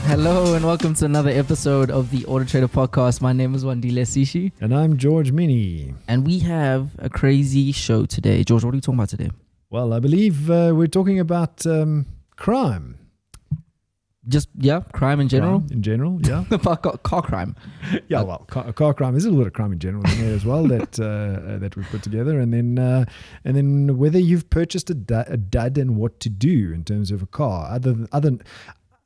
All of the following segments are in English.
Hello and welcome to another episode of the AutoTrader Podcast. My name is Wandile Sishi. And I'm George Mienie. And we have a crazy show today. George, what are we talking about today? Well, I believe we're talking about crime. Crime in general? Crime in general, yeah. Car crime. Yeah, well, car crime is a little bit of crime in general in there as well that we put together. And then whether you've purchased a dud and what to do in terms of a car.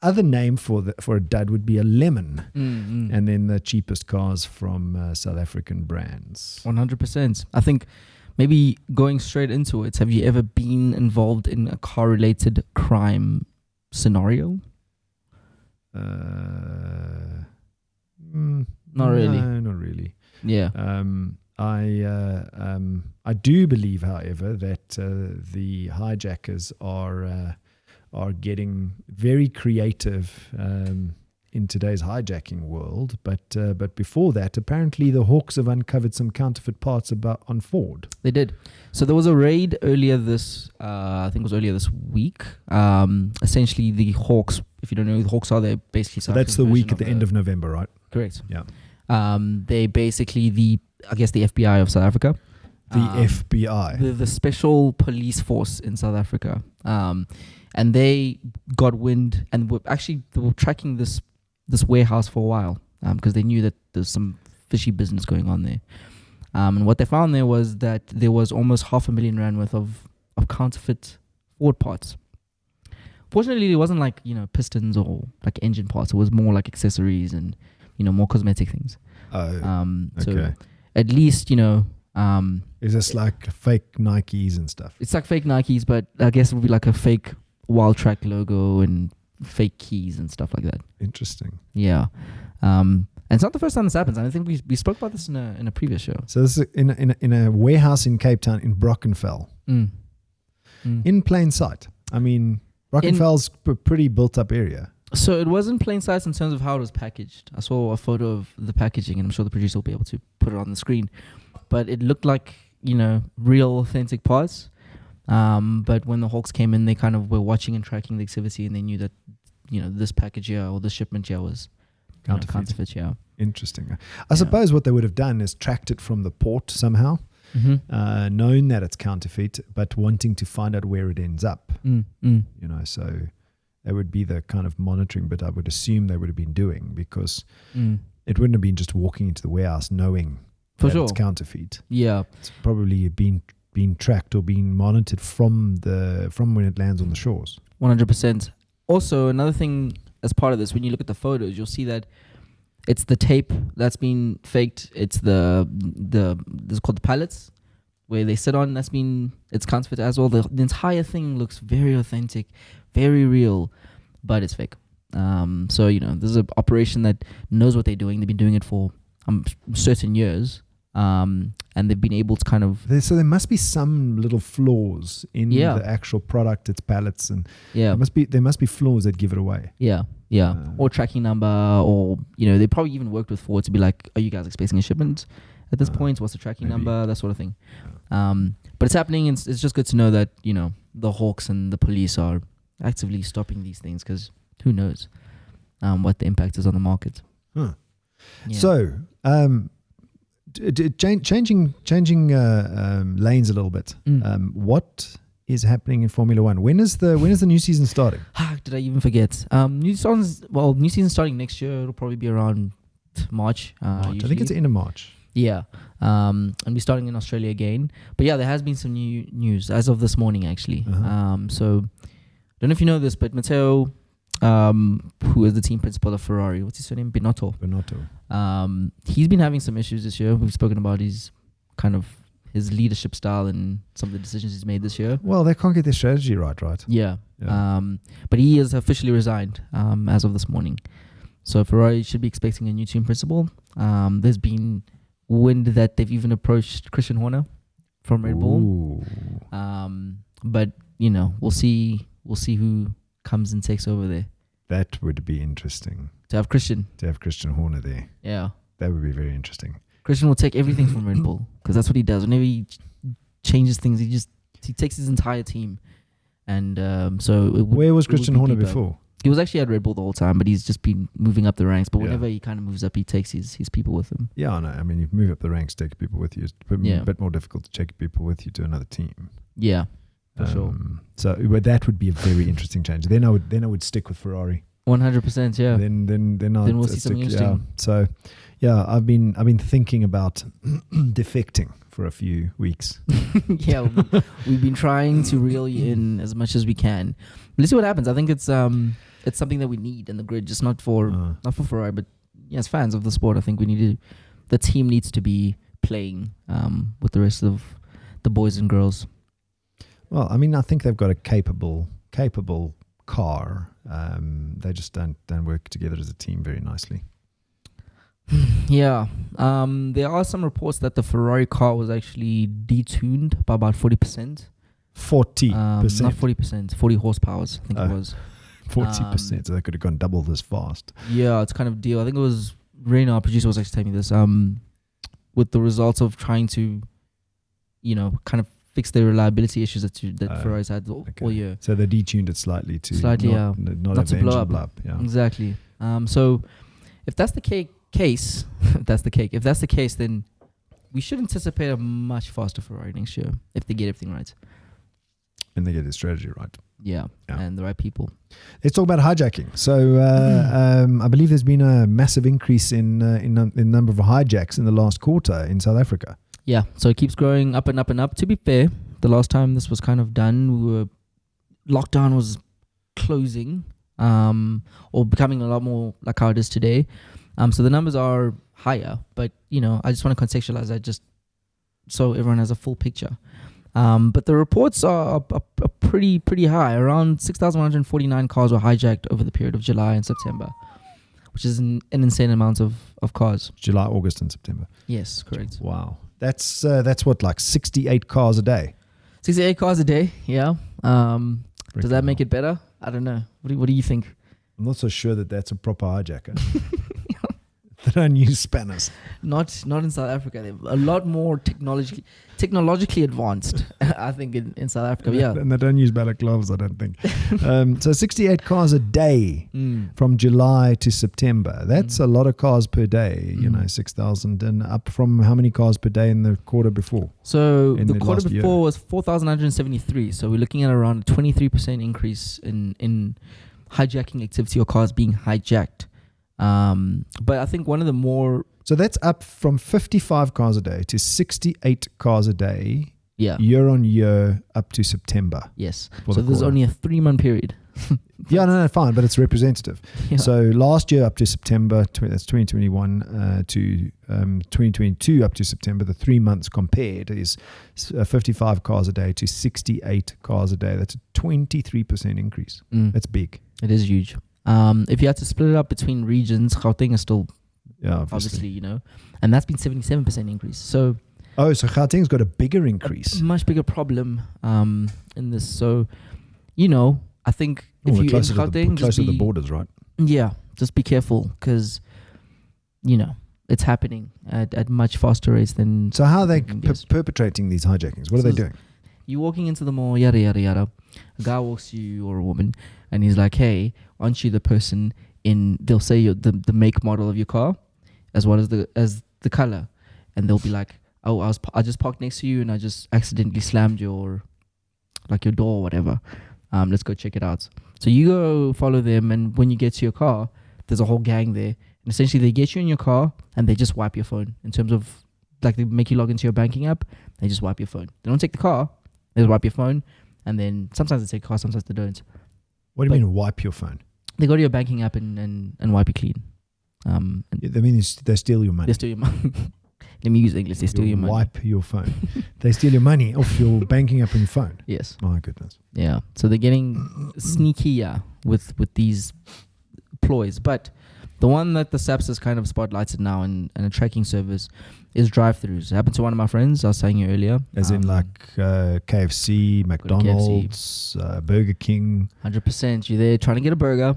Other name for a dud would be a lemon. Mm-hmm. And then the cheapest cars from South African brands. 100%. I think maybe going straight into it, have you ever been involved in a car-related crime scenario? Not really. No, not really. Yeah. I do believe, however, that the hijackers are getting very creative in today's hijacking world. But before that, apparently the Hawks have uncovered some counterfeit parts on Ford. They did. So there was a raid earlier this week. Essentially, the Hawks, if you don't know who the Hawks are, they're basically... So that's the week at the end of November, right? Correct. Yeah. They basically the FBI of South Africa. The FBI. The special police force in South Africa. And they got wind and they were tracking this warehouse for a while because they knew that there's some fishy business going on there. And what they found there was that there was almost R500,000 rand worth of counterfeit Ford parts. Fortunately, it wasn't like, pistons or like engine parts. It was more like accessories and, more cosmetic things. Okay. So at least, is this like fake Nikes and stuff? It's like fake Nikes, but I guess it would be like a fake Wild Track logo and fake keys and stuff like that. Interesting. Yeah. And it's not the first time this happens. I think we spoke about this in a previous show. So this is in a warehouse in Cape Town in Brockenfell. In plain sight. I mean, Brockenfell's a pretty built up area. So it was in plain sight in terms of how it was packaged. I saw a photo of the packaging, and I'm sure the producer will be able to put it on the screen. But it looked like, real authentic parts. But when the Hawks came in, they kind of were watching and tracking the activity, and they knew that, this package here or this shipment here was counterfeit. Yeah. Interesting. I suppose what they would have done is tracked it from the port somehow, known that it's counterfeit, but wanting to find out where it ends up. So that would be the kind of monitoring bit I would assume they would have been doing, because it wouldn't have been just walking into the warehouse knowing that it's counterfeit. Yeah. It's probably been tracked or being monitored from when it lands on the shores. 100%. Also, another thing as part of this, when you look at the photos, you'll see that it's the tape that's been faked. It's this is called the pallets where they sit on. It's counterfeit as well. The entire thing looks very authentic, very real, but it's fake. So this is an operation that knows what they're doing. They've been doing it for certain years. And they've been able to kind of... So there must be some little flaws in the actual product, its pallets, and there must be flaws that give it away. Yeah. Or tracking number, or, they probably even worked with Ford to be like, are you guys expecting a shipment at this point? What's the tracking number? That sort of thing. But it's happening, and it's just good to know that, the Hawks and the police are actively stopping these things, because who knows what the impact is on the market. Huh. Yeah. So... changing lanes a little bit. What is happening in Formula One? When is the new season starting? Did I even forget? New season starting next year. It'll probably be around March. I think it's the end of March. Yeah. And we're starting in Australia again. But yeah, there has been some new news as of this morning, actually. So I don't know if you know this, but Matteo, who is the team principal of Ferrari, what's his surname? Binotto. He's been having some issues this year. We've spoken about his leadership style and some of the decisions he's made this year. Well, they can't get their strategy right. Yeah. But he has officially resigned as of this morning. So Ferrari should be expecting a new team principal. There's been wind that they've even approached Christian Horner from Red Bull. But we'll see who comes and takes over there. That would be interesting. To have Christian Horner there. Yeah. That would be very interesting. Christian will take everything from Red Bull, because that's what he does. Whenever he changes things, he takes his entire team. And where was Christian Horner before? He was actually at Red Bull the whole time, but he's just been moving up the ranks. But Yeah. whenever he kind of moves up, he takes his people with him. Yeah, I know. I mean, you move up the ranks, take people with you. It's a bit more difficult to take people with you to another team. Yeah, for sure. So, but that would be a very interesting change. Then I would stick with Ferrari. 100%. Yeah. Then we'll see something interesting. Yeah. So, yeah, I've been thinking about defecting for a few weeks. Yeah, we've been trying to reel you in as much as we can. Let's see what happens. I think it's something that we need in the grid, just not for Ferrari, but as fans of the sport. I think the team needs to be playing with the rest of the boys and girls. Well, I mean, I think they've got a capable car. They just don't work together as a team very nicely. Yeah. There are some reports that the Ferrari car was actually detuned by about 40%. 40%. Not 40%, 40 horsepower, I think it was. 40%. So they could have gone double this fast. Yeah, it's kind of deal. I think it was Raina, our producer, was actually telling me this. With the results of trying to, kind of fix the reliability issues that Ferrari's had all year. So they detuned it slightly to not to blow up. Yeah. Exactly. So if that's the case, if that's the case, then we should anticipate a much faster Ferrari next year if they get everything right. And they get their strategy right. Yeah, and the right people. Let's talk about hijacking. So I believe there's been a massive increase in number of hijacks in the last quarter in South Africa. Yeah, so it keeps growing up and up and up. To be fair, the last time this was kind of done, lockdown was closing or becoming a lot more like how it is today. So the numbers are higher, but I just want to contextualize that just so everyone has a full picture. But the reports are pretty high. Around 6,149 cars were hijacked over the period of July and September, which is an insane amount of cars. July, August, and September. Yes, correct. Wow, that's what, like 68 cars a day. 68 cars a day. Yeah. Does that make it better? I don't know. What do you think? I'm not so sure that that's a proper hijacker. They don't use spanners. Not in South Africa. They're a lot more technologically advanced, I think, in South Africa. Yeah. And they don't use balaclavas, I don't think. So 68 cars a day from July to September. That's a lot of cars per day, 6,000. And up from how many cars per day in the quarter before? So the quarter before was 4,173. So we're looking at around a 23% increase in hijacking activity or cars being hijacked. But I think one of the more... So that's up from 55 cars a day to 68 cars a day. Yeah. Year on year up to September. Yes. So there's only a 3-month period. Yeah, no, fine, but it's representative. Yeah. So last year up to September, that's 2021 to 2022 up to September, the 3 months compared is 55 cars a day to 68 cars a day. That's a 23% increase. That's big. It is huge. If you had to split it up between regions, Gauteng is still, obviously, and that's been 77% increase. So Gauteng's got a bigger increase, a much bigger problem in this. So, I think if you in Gauteng, closer to the borders, right? Yeah, just be careful because, it's happening at much faster rates than. So how are they perpetrating these hijackings? What are they doing? You're walking into the mall, yada yada yada. A guy walks to you or a woman, and he's like, "Hey, aren't you the person in?" They'll say the make model of your car, as well as the color, and they'll be like, "Oh, I just parked next to you, and I just accidentally slammed your door or whatever. Let's go check it out." So you go follow them, and when you get to your car, there's a whole gang there, and essentially they get you in your car and they just wipe your phone. In terms of they make you log into your banking app, they just wipe your phone. They don't take the car. They wipe your phone, and then sometimes they take cars, sometimes they don't. What do you mean wipe your phone? They go to your banking app and wipe it clean. They mean they steal your money. They steal your money. Let me use English. They steal your money. Wipe your phone. They steal your money off your banking app on your phone. Yes. My goodness. Yeah. So they're getting sneakier with these ploys. But the one that the SAPS has kind of spotlighted now and a tracking service is drive-thrus. It happened to one of my friends. I was saying earlier. As in KFC, McDonald's, Burger King. 100%. You're there trying to get a burger,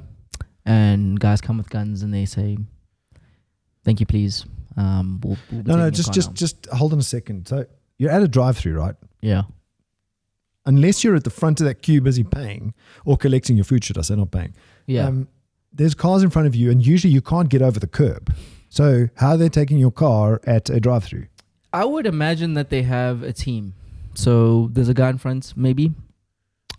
and guys come with guns and they say, "Thank you, please." Just hold on a second. So you're at a drive-thru, right? Yeah. unless you're at the front of that queue busy paying or collecting your food, should I say, not paying. Yeah. There's cars in front of you, and usually you can't get over the curb. So how are they taking your car at a drive-through? I would imagine that they have a team. So there's a guy in front, maybe,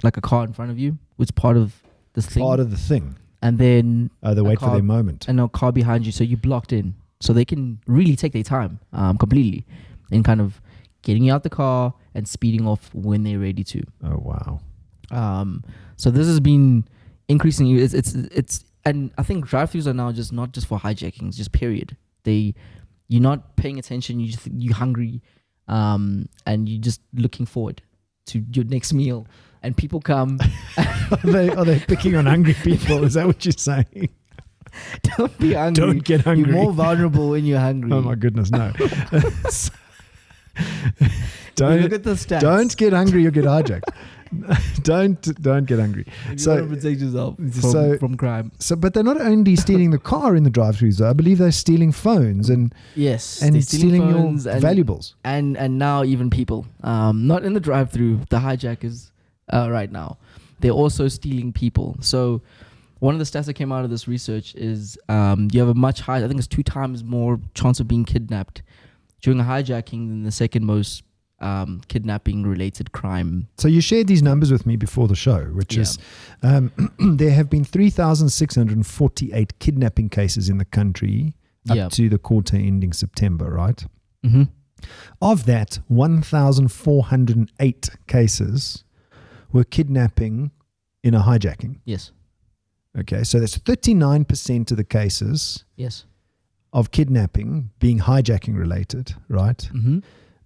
like a car in front of you, which is part of this thing. Part of the thing. And then they wait for their moment. And a car behind you, so you're blocked in. So they can really take their time completely in kind of getting you out the car and speeding off when they're ready to. Oh, wow. So this has been increasing. It's and I think drive-thrus are now just not just for hijackings, just period. You're not paying attention. You're hungry, and you're just looking forward to your next meal. And people come. Are they picking on hungry people? Is that what you're saying? Don't be hungry. Don't get hungry. You're more vulnerable when you're hungry. Oh my goodness, no. Look at the stats. Don't get hungry, you'll get hijacked. don't get hungry. You want to protect yourself from crime. But they're not only stealing the car in the drive-thrus, though. I believe they're stealing phones and stealing your valuables. And now even people. Not in the drive-thru, the hijackers right now. They're also stealing people. So one of the stats that came out of this research is you have a much higher, I think it's 2 times more chance of being kidnapped during a hijacking than the second most kidnapping related crime. So you shared these numbers with me before the show, which is there have been 3,648 kidnapping cases in the country up to the quarter ending September, right? Mm-hmm. Of that, 1,408 cases were kidnapping in a hijacking. Yes. Okay, so that's 39% of the cases of kidnapping being hijacking related, right? Mm-hmm.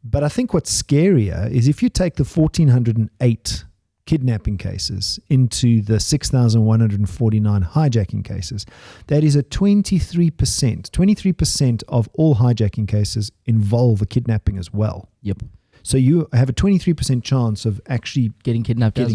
But I think what's scarier is if you take the 1,408 kidnapping cases into the 6,149 hijacking cases, that is a 23%. 23% of all hijacking cases involve a kidnapping as well. Yep. So you have a 23% chance of actually getting kidnapped in a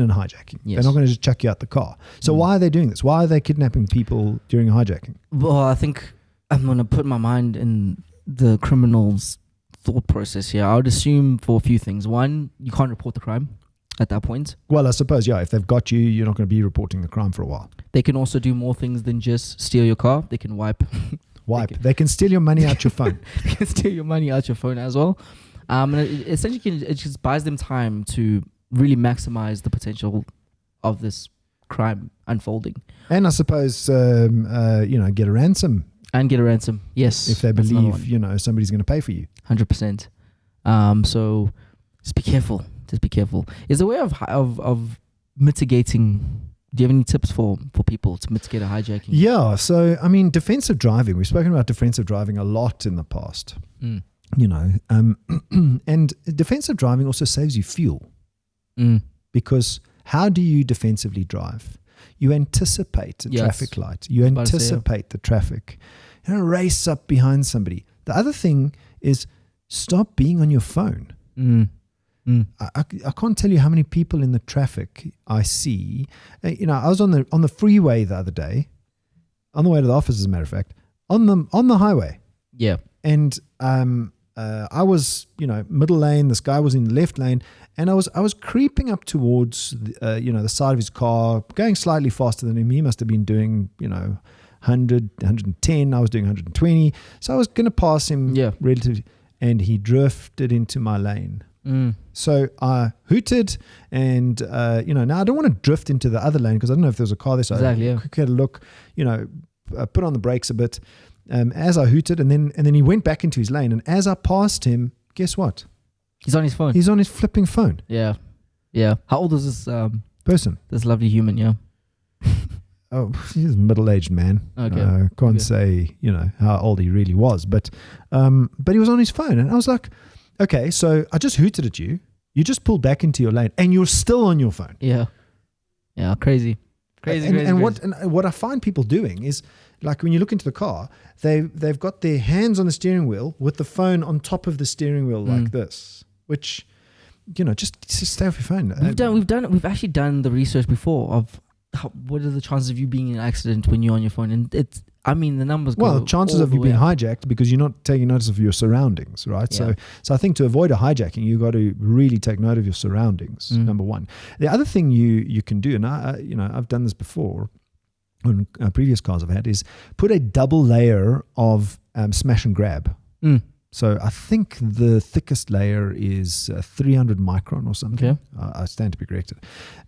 hijacking. Yes. They're not going to just chuck you out the car. So why are they doing this? Why are they kidnapping people during a hijacking? Well, I think I'm going to put my mind in the criminal's thought process here. I would assume for a few things. One, you can't report the crime at that point. Well, I suppose, if they've got you, you're not going to be reporting the crime for a while. They can also do more things than just steal your car. They can wipe. They can steal your money out your phone. They can steal your money out your phone as well. And essentially, it just buys them time to really maximize the potential of this crime unfolding. And I suppose, get a ransom. And get a ransom, yes. If they believe, somebody's going to pay for you. 100%. So just be careful. Just be careful. Is there a way of mitigating? Do you have any tips for people to mitigate a hijacking? Yeah. So, defensive driving. We've spoken about defensive driving a lot in the past. Mm. And defensive driving also saves you fuel. Mm. Because how do you defensively drive? You anticipate a traffic light. You anticipate the traffic. Race up behind somebody. The other thing is stop being on your phone. Mm. Mm. I can't tell you how many people in the traffic I see. I was on the freeway the other day, on the way to the office, as a matter of fact, on the highway. Yeah. And I was, middle lane. This guy was in the left lane, and I was creeping up towards, the side of his car, going slightly faster than him. He must have been doing, 100, 110. I was doing 120. So I was going to pass him relatively, and he drifted into my lane. Mm. So I hooted, and now I don't want to drift into the other lane because I don't know if there's a car there. So exactly, I quickly had a look, put on the brakes a bit. As I hooted, and then he went back into his lane. And as I passed him, guess what? He's on his phone. He's on his flipping phone. Yeah. Yeah. How old is this person? This lovely human, yeah. Oh, he's a middle-aged man. Okay. Can't say, how old he really was. But he was on his phone. And I was like, okay, so I just hooted at you. You just pulled back into your lane and you're still on your phone. Yeah. Yeah, crazy. And what I find people doing is, like when you look into the car, they've got their hands on the steering wheel with the phone on top of the steering wheel like this, which, just stay off your phone. We've actually done the research before of what are the chances of you being in an accident when you're on your phone? And the numbers go Well, chances all of the you way being up. hijacked because you're not taking notice of your surroundings, right? Yeah. So I think to avoid a hijacking, you've got to really take note of your surroundings. Number one. The other thing you can do, and I've done this before on previous cars I've had, is put a double layer of smash and grab. So I think the thickest layer is 300 micron or something. Okay. I stand to be corrected.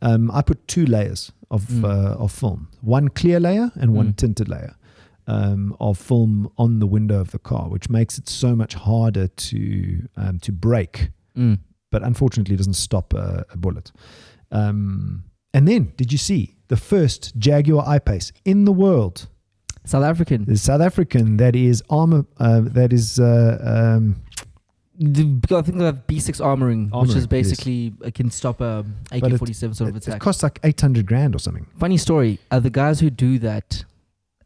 I put 2 layers of film, one clear layer and one tinted layer of film on the window of the car, which makes it so much harder to brake. But unfortunately, it doesn't stop a bullet. And then, did you see the first Jaguar I-Pace in the world? South African. The South African that is armor. I think they have B6 armoring, which is basically it can stop a AK-47 sort of attack. It costs like $800,000 or something. Funny story. The guys who do that,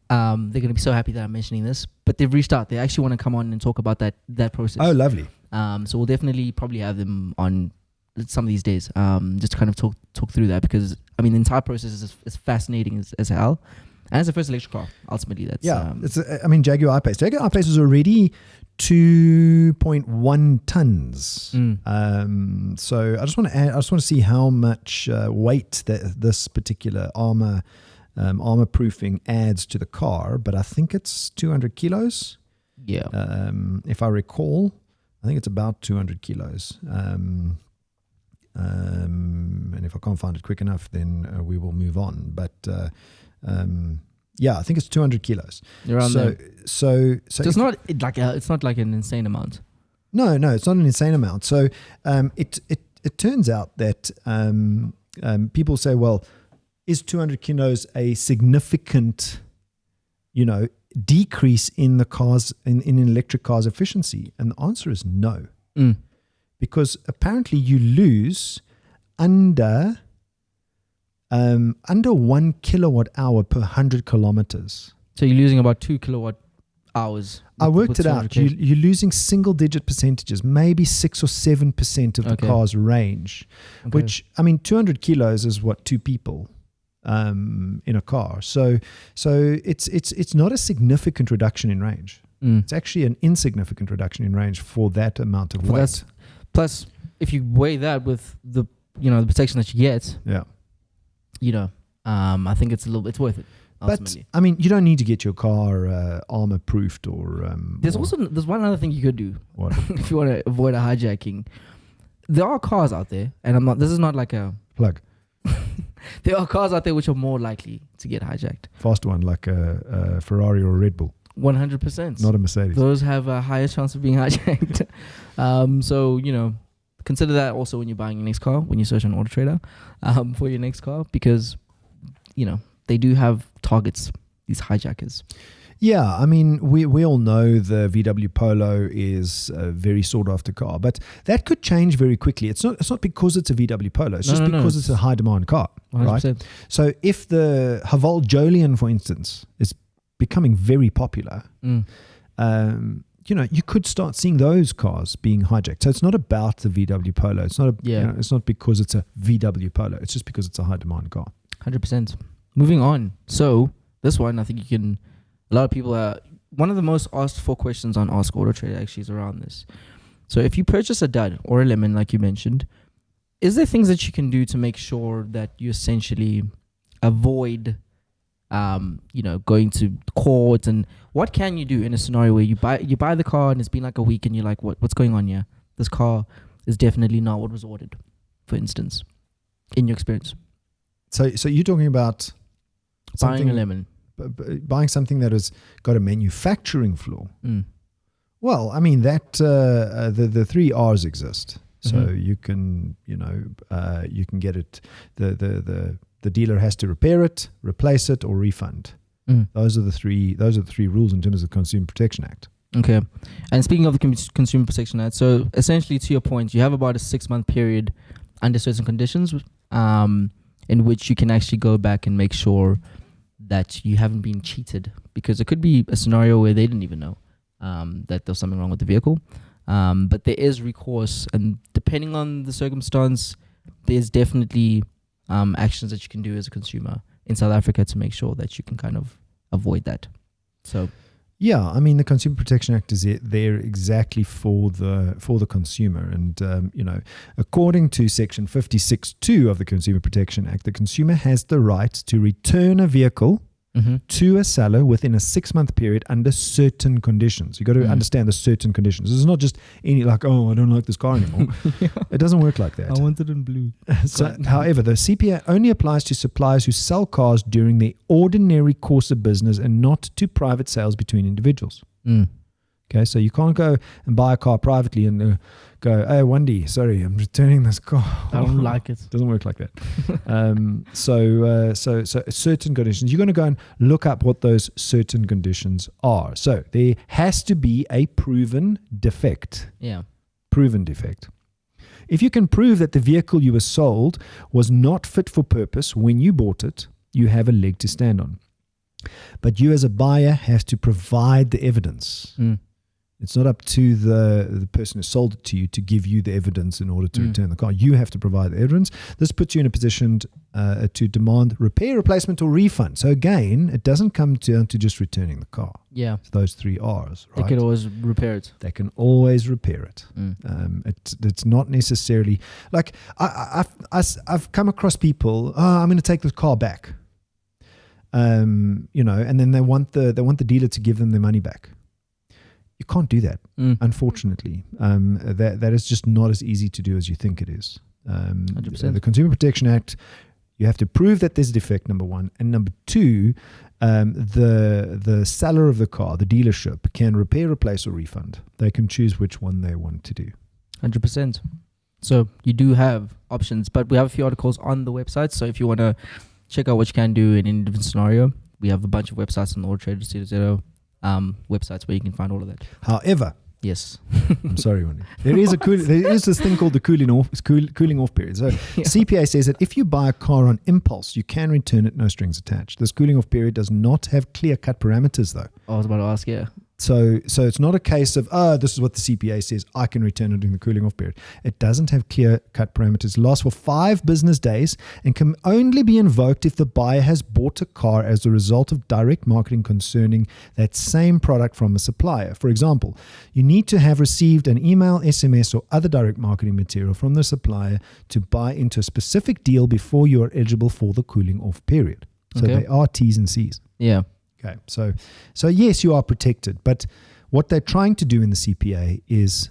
they're going to be so happy that I'm mentioning this. But they've reached out. They actually want to come on and talk about that process. Oh, lovely. So we'll definitely probably have them on some of these days, just to kind of talk through that, because the entire process is fascinating as hell. And it's the first electric car, ultimately. That's Jaguar I-Pace. Jaguar I-Pace was already 2.1 tons. So I just want to see how much weight that this particular armor proofing adds to the car. But I think it's 200 kilos. Yeah. If I recall, I think it's about 200 kilos. And if I can't find it quick enough, then we will move on. But I think it's 200 kilos. Around there. So it's not like an insane amount. No, it's not an insane amount. So it turns out that people say, well, is 200 kilos a significant, decrease in the cars in an electric car's efficiency? And the answer is no, because apparently you lose under 1 kilowatt hour per 100 kilometers. So you're losing about 2 kilowatt hours. I worked it out. You're losing single digit percentages, maybe 6 or 7% of the car's range, which 200 kilos is what 2 people in a car. So it's not a significant reduction in range. It's actually an insignificant reduction in range for that amount of weight. Plus, if you weigh that with the the protection that you get, I think it's worth it. Ultimately. But you don't need to get your car armor proofed or. There's one other thing you could do. What? If you want to avoid a hijacking. There are cars out there, and this is not like a plug. There are cars out there which are more likely to get hijacked. Fast one, like a Ferrari or a Red Bull. 100%. Not a Mercedes. Those have a higher chance of being hijacked. So consider that also when you're buying your next car, when you search on AutoTrader for your next car, because they do have targets, these hijackers. Yeah, we all know the VW Polo is a very sought after car, but that could change very quickly. It's not because it's a VW Polo. It's just because it's a high demand car, 100%. Right? So if the Haval Jolion, for instance, is becoming very popular, you could start seeing those cars being hijacked. So it's not about the VW Polo. It's not it's not because it's a VW Polo. It's just because it's a high demand car. 100%. Moving on. So this one, I think a lot of people one of the most asked for questions on Ask AutoTrader actually is around this. So if you purchase a dud or a lemon, like you mentioned, is there things that you can do to make sure that you essentially avoid going to court, and what can you do in a scenario where you buy the car and it's been like a week and you're like, what's going on here? This car is definitely not what was ordered, for instance, in your experience. So you're talking about buying a lemon, buying something that has got a manufacturing flaw. Well, that the 3 R's exist. So you can you can get it. The dealer has to repair it, replace it, or refund. Those are the three rules in terms of the Consumer Protection Act. Okay. And speaking of the Consumer Protection Act, so essentially to your point, you have about a 6-month period under certain conditions in which you can actually go back and make sure that you haven't been cheated, because it could be a scenario where they didn't even know that there's something wrong with the vehicle. But there is recourse, and depending on the circumstance, there's definitely actions that you can do as a consumer in South Africa to make sure that you can kind of avoid that. So yeah, I mean, the Consumer Protection Act is there exactly for the consumer. And, according to Section 56(2) of the Consumer Protection Act, the consumer has the right to return a vehicle to a seller within a 6-month period under certain conditions. You got to understand the certain conditions. This is not just any I don't like this car anymore. It doesn't work like that. I want it in blue. However, the CPA only applies to suppliers who sell cars during the ordinary course of business and not to private sales between individuals. Okay, so you can't go and buy a car privately and go, hey, Wendy, sorry, I'm returning this car. I don't like it. Doesn't work like that. So certain conditions, you're going to go and look up what those certain conditions are. So there has to be a proven defect. Yeah. Proven defect. If you can prove that the vehicle you were sold was not fit for purpose when you bought it, you have a leg to stand on. But you as a buyer have to provide the evidence. It's not up to the person who sold it to you to give you the evidence in order to return the car. You have to provide the evidence. This puts you in a position to demand repair, replacement, or refund. So again, it doesn't come down to just returning the car. Yeah. It's those 3 R's, right? They could always repair it. They can always repair it. It's not necessarily like I've come across people. I'm going to take this car back. And then they want the dealer to give them their money back. You can't do that, unfortunately. That is just not as easy to do as you think it is. 100%. The Consumer Protection Act, you have to prove that there's a defect, number one. And number two, the seller of the car, the dealership, can repair, replace, or refund. They can choose which one they want to do. 100%. So you do have options, but we have a few articles on the website. So if you want to check out what you can do in any different scenario, we have a bunch of websites on the AutoTrader websites where you can find all of that. However, yes, I'm sorry, Wendy. There is this thing called the cooling off period. So CPA says that if you buy a car on impulse, you can return it, no strings attached. This cooling off period does not have clear-cut parameters, though. I was about to ask, yeah. So it's not a case of, this is what the CPA says, I can return it during the cooling off period. It doesn't have clear-cut parameters. It lasts for 5 business days and can only be invoked if the buyer has bought a car as a result of direct marketing concerning that same product from a supplier. For example, you need to have received an email, SMS, or other direct marketing material from the supplier to buy into a specific deal before you are eligible for the cooling off period. So they are T's and C's. Yeah. Okay, so yes, you are protected, but what they're trying to do in the CPA is,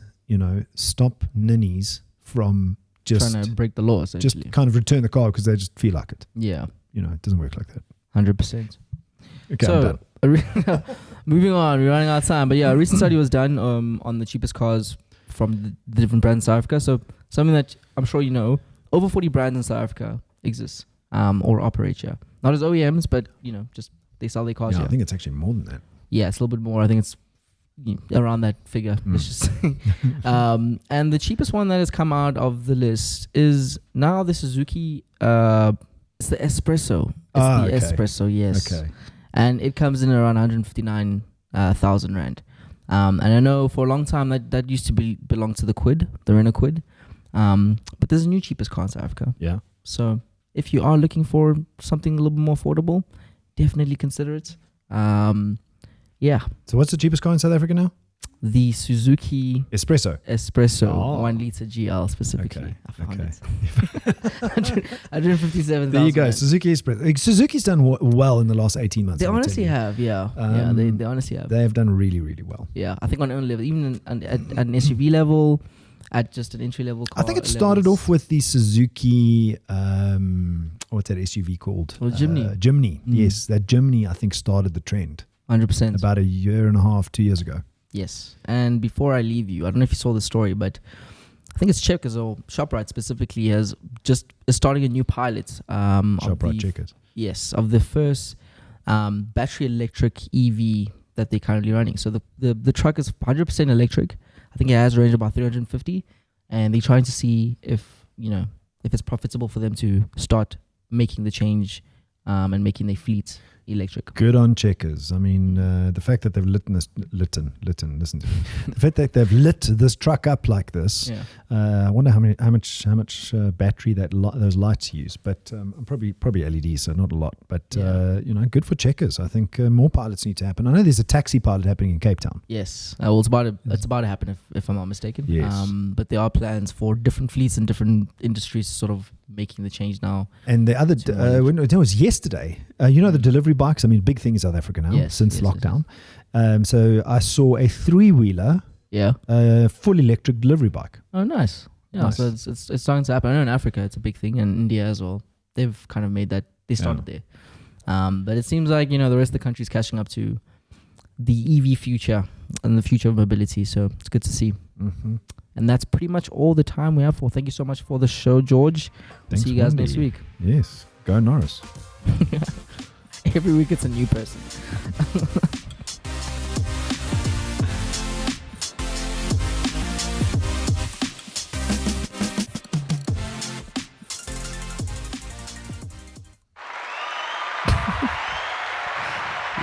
stop ninnies from just trying to break the law, essentially. Just kind of return the car because they just feel like it. Yeah. It doesn't work like that. 100%. Okay, so, I'm done. Moving on, we're running out of time, but yeah, a recent study was done on the cheapest cars from the different brands in South Africa. So something that I'm sure you know, over 40 brands in South Africa exist or operate here. Not as OEMs, but just they sell their cars. Yeah, here. I think it's actually more than that. Yeah, it's a little bit more. I think it's around that figure. Let's just say. And the cheapest one that has come out of the list is now the Suzuki. It's the Espresso. It's the Espresso, yes. Okay. And it comes in around 159,000 rand. And I know for a long time that used to belong to the Renault Kwid. But there's a new cheapest car in South Africa. Yeah. So if you are looking for something a little bit more affordable, definitely consider it. Yeah. So what's the cheapest car in South Africa now? The Suzuki Espresso 1 litre GL specifically. Okay. I found it. 157,000. There you go. Suzuki Espresso. Suzuki's done well in the last 18 months. They honestly have, yeah. They honestly have. They have done really, really well. Yeah, I think on own level, even at an SUV level, at just an entry level car. I think it started off with the Suzuki, what's that SUV called? Well, Jimny. Jimny, yes. That Jimny, I think, started the trend. 100%. About a year and a half, 2 years ago. Yes. And before I leave you, I don't know if you saw the story, but I think it's Checkers or ShopRite specifically is starting a new pilot. ShopRite Checkers. Yes, of the first battery electric EV that they're currently running. So the truck is 100% electric. I think it has a range of about 350, and they're trying to see if it's profitable for them to start making the change and making their fleet. electric. Good on Checkers. I mean, the fact that they've listen to me. The fact that they've lit this truck up like this. Yeah. I wonder how much battery those lights use. But probably LEDs, so not a lot. But good for Checkers. I think more pilots need to happen. I know there's a taxi pilot happening in Cape Town. Yes. Well, it's about to happen if I'm not mistaken. Yes. But there are plans for different fleets and different industries sort of making the change now. And the other, it was yesterday, the delivery bikes, I mean, big thing in South Africa now since lockdown. Yes. So I saw a 3-wheeler, full electric delivery bike. Oh, nice. Yeah, nice. So it's starting to happen. I know in Africa it's a big thing, and India as well. They've kind of made that, they started there. But it seems like, the rest of the country is catching up to the EV future and the future of mobility. So it's good to see. Mm-hmm. And that's pretty much all the time we have for. Thank you so much for the show, George. Thanks, see you guys next week. Yes. Go Norris. Every week it's a new person.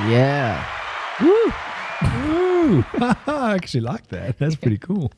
Yeah. Woo! I actually like that. That's pretty cool.